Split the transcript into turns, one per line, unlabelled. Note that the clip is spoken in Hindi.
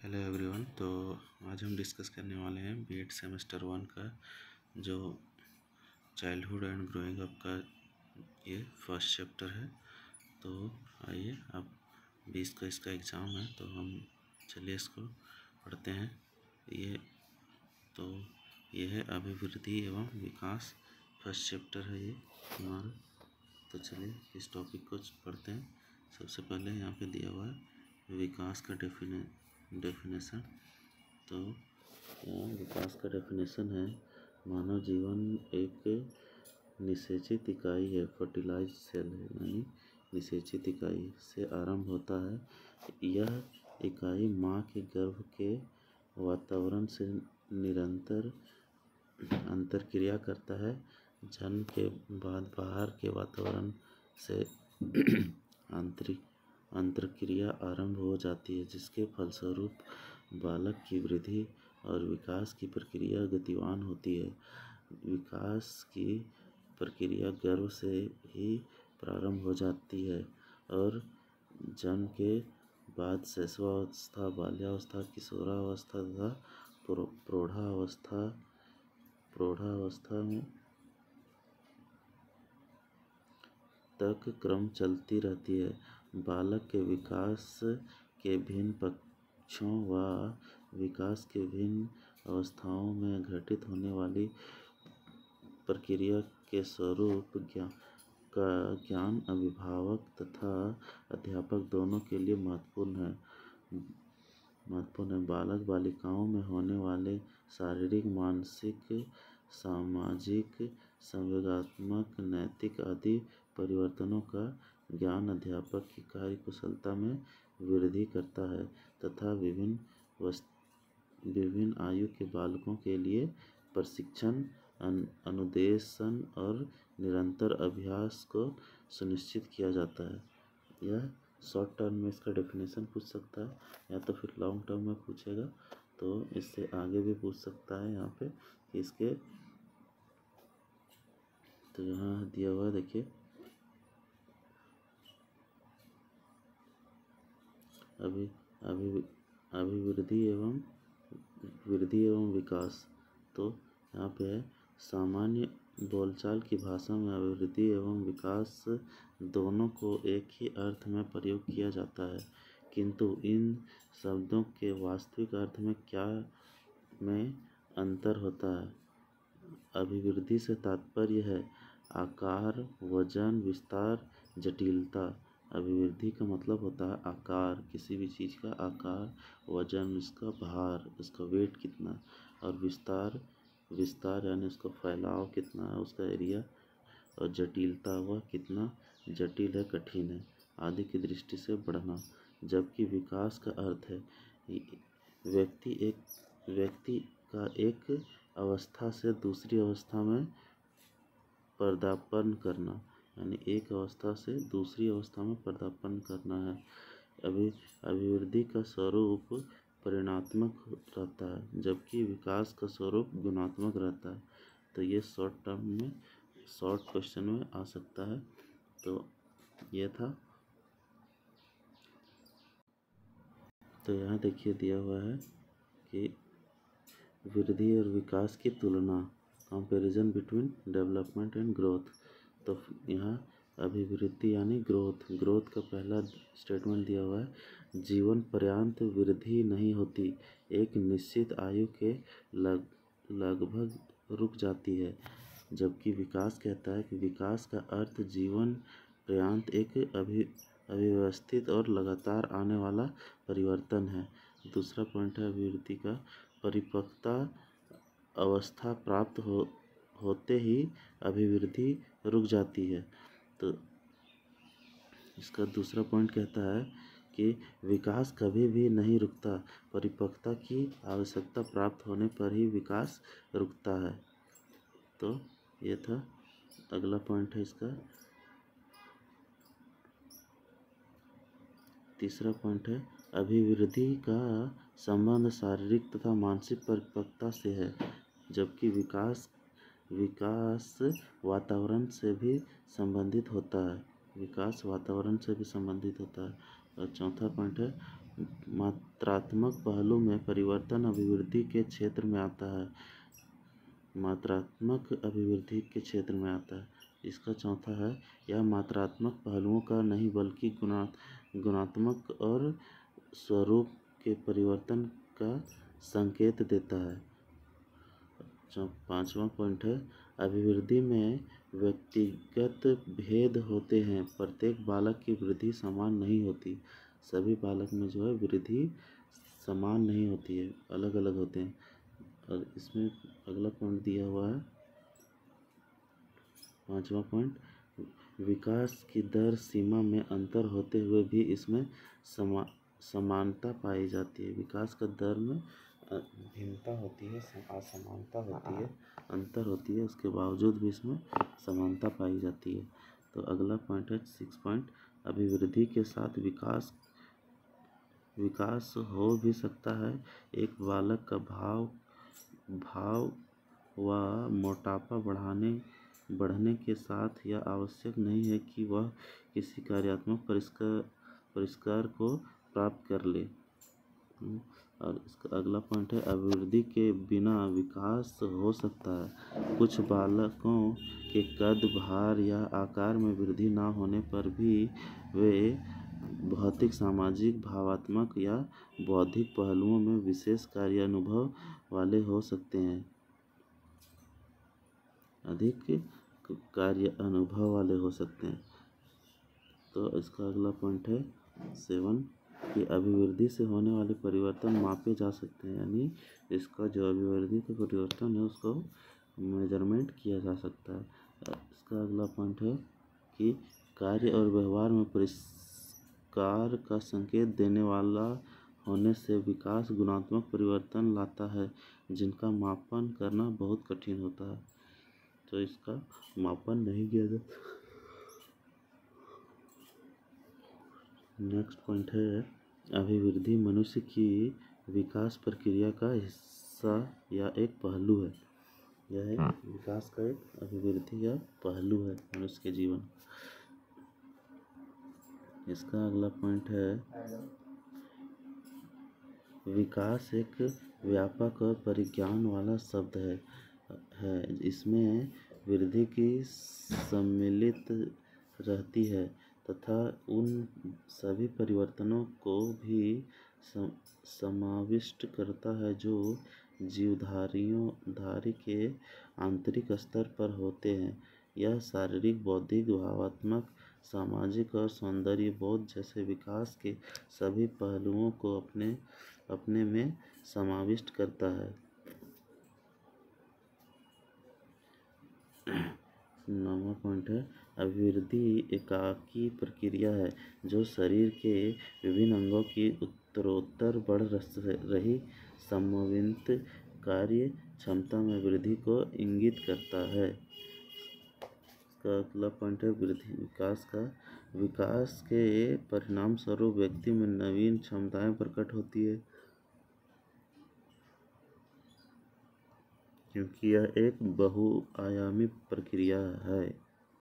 Hello everyone. तो आज हम डिस्कस करने वाले हैं बीएड सेमेस्टर 1 का जो चाइल्डहुड एंड ग्रोइंग अप का ये फर्स्ट चैप्टर है। तो आइए, अब 20 का इसका एग्ज़ाम है, तो हम चलिए इसको पढ़ते हैं। ये है अभिवृद्धि एवं विकास, फर्स्ट चैप्टर है ये हमारा। तो चलिए इस टॉपिक को पढ़ते हैं। सबसे पहले यहाँ पे दिया हुआ है विकास का डेफिनेशन। तो विकास का डेफिनेशन है, मानव जीवन एक निषेचित इकाई है, फर्टिलाइज्ड सेल है, यानी निषेचित इकाई से आरंभ होता है। यह इकाई माँ के गर्भ के वातावरण से निरंतर अंतरक्रिया करता है। जन्म के बाद बाहर के वातावरण से अंतरक्रिया आरंभ हो जाती है, जिसके फलस्वरूप बालक की वृद्धि और विकास की प्रक्रिया गतिवान होती है। विकास की प्रक्रिया गर्भ से ही प्रारंभ हो जाती है और जन्म के बाद शैशवावस्था, बाल्यावस्था, किशोरावस्था तथा प्रौढ़ावस्था में तक क्रम चलती रहती है। बालक के विकास के भिन्न पक्षों व विकास के भिन्न अवस्थाओं में घटित होने वाली प्रक्रिया के स्वरूप का ज्ञान अभिभावक तथा अध्यापक दोनों के लिए महत्वपूर्ण है। बालक बालिकाओं में होने वाले शारीरिक, मानसिक, सामाजिक, संवेगात्मक, नैतिक आदि परिवर्तनों का ज्ञान अध्यापक की कार्य कुशलता में वृद्धि करता है तथा विभिन्न आयु के बालकों के लिए प्रशिक्षण, अनुदेशन और निरंतर अभ्यास को सुनिश्चित किया जाता है। यह शॉर्ट टर्म में इसका डेफिनेशन पूछ सकता है या तो फिर लॉन्ग टर्म में पूछेगा, तो इससे आगे भी पूछ सकता है। यहाँ पे इसके तो यहाँ दिया हुआ देखिए, अभिवृद्धि एवं विकास। तो यहाँ पे है, सामान्य बोलचाल की भाषा में अभिवृद्धि एवं विकास दोनों को एक ही अर्थ में प्रयोग किया जाता है, किंतु इन शब्दों के वास्तविक अर्थ में अंतर होता है। अभिवृद्धि से तात्पर्य है आकार, वजन, विस्तार, जटिलता। अभिवृद्धि का मतलब होता है आकार, किसी भी चीज़ का आकार, वजन, इसका भार, उसका वेट कितना, और विस्तार यानी उसका फैलाव कितना है, उसका एरिया, और जटिलता वह कितना जटिल है, कठिन है आदि की दृष्टि से बढ़ना। जबकि विकास का अर्थ है व्यक्ति का एक अवस्था से दूसरी अवस्था में पदार्पण करना, यानी एक अवस्था से दूसरी अवस्था में पदार्पण करना है। अभिवृद्धि का स्वरूप परिणात्मक रहता है, जबकि विकास का स्वरूप गुणात्मक रहता है। तो ये शॉर्ट क्वेश्चन में आ सकता है। तो ये था। तो यहाँ देखिए दिया हुआ है कि वृद्धि और विकास की तुलना, comparison between development and growth. तो यहाँ अभिवृद्धि यानी ग्रोथ का पहला स्टेटमेंट दिया हुआ है, जीवन पर्यंत वृद्धि नहीं होती, एक निश्चित आयु के लगभग रुक जाती है। जबकि विकास कहता है कि विकास का अर्थ जीवन पर्यंत एक अव्यवस्थित और लगातार आने वाला परिवर्तन है। दूसरा पॉइंट है, अभिवृद्धि का परिपक्वता अवस्था प्राप्त होते ही अभिवृद्धि रुक जाती है। तो इसका दूसरा पॉइंट कहता है कि विकास कभी भी नहीं रुकता, परिपक्वता की आवश्यकता प्राप्त होने पर ही विकास रुकता है। तो ये था। अगला पॉइंट है इसका, तीसरा पॉइंट है, अभिवृद्धि का संबंध शारीरिक तथा मानसिक परिपक्वता से है, जबकि विकास वातावरण से भी संबंधित होता है। और चौथा पॉइंट है, मात्रात्मक पहलू में परिवर्तन अभिवृद्धि के क्षेत्र में आता है। मात्रात्मक अभिवृद्धि के क्षेत्र में आता है। इसका चौथा है, यह मात्रात्मक पहलुओं का नहीं बल्कि गुणात्मक और स्वरूप के परिवर्तन का संकेत देता है। पांचवा पॉइंट है, अभिवृद्धि में व्यक्तिगत भेद होते हैं। प्रत्येक बालक की वृद्धि समान नहीं होती। सभी बालक में जो है वृद्धि समान नहीं होती है, अलग अलग होते हैं। और इसमें अगला पॉइंट दिया हुआ है, पांचवा पॉइंट, विकास की दर सीमा में अंतर होते हुए भी इसमें समानता पाई जाती है। विकास का दर में भिन्नता होती है, असमानता होती है, अंतर होती है, उसके बावजूद भी इसमें समानता पाई जाती है। तो अगला पॉइंट है 6 पॉइंट, अभिवृद्धि के साथ विकास हो भी सकता है। एक बालक का भाव व मोटापा बढ़ने के साथ यह आवश्यक नहीं है कि वह किसी कार्यात्मक परिष्कार को प्राप्त कर ले। और इसका अगला पॉइंट है, अभिवृद्धि के बिना विकास हो सकता है। कुछ बालकों के कद, भार या आकार में वृद्धि न होने पर भी वे भौतिक, सामाजिक, भावात्मक या बौद्धिक पहलुओं में विशेष कार्यानुभव वाले हो सकते हैं। अधिक कार्य अनुभव वाले हो सकते हैं। तो इसका अगला पॉइंट है 7 कि अभिवृद्धि से होने वाले परिवर्तन मापे जा सकते हैं। यानी इसका जो अभिवृद्धि का परिवर्तन है उसको मेजरमेंट किया जा सकता है। इसका अगला पॉइंट है कि कार्य और व्यवहार में परिष्कार का संकेत देने वाला होने से विकास गुणात्मक परिवर्तन लाता है, जिनका मापन करना बहुत कठिन होता है। तो इसका मापन नहीं किया जाता। नेक्स्ट पॉइंट है, अभिवृद्धि मनुष्य की विकास प्रक्रिया का हिस्सा या एक पहलू है। यह एक विकास का एक अभिवृद्धि या पहलू है मनुष्य के जीवन। इसका अगला पॉइंट है, विकास एक व्यापक और परिज्ञान वाला शब्द है। इसमें वृद्धि की सम्मिलित रहती है तथा उन सभी परिवर्तनों को भी समाविष्ट करता है जो जीवधारी के आंतरिक स्तर पर होते हैं। यह शारीरिक, बौद्धिक, भावात्मक, सामाजिक और सौंदर्य बोध जैसे विकास के सभी पहलुओं को अपने में समाविष्ट करता है। 9वां पॉइंट है, अभिवृद्धि एकाकी प्रक्रिया है जो शरीर के विभिन्न अंगों की उत्तरोत्तर बढ़ रही समन्वित कार्य क्षमता में वृद्धि को इंगित करता है। इसका अगला पॉइंट है, विकास के परिणाम स्वरूप व्यक्ति में नवीन क्षमताएं प्रकट होती है, क्योंकि यह एक बहुआयामी प्रक्रिया है।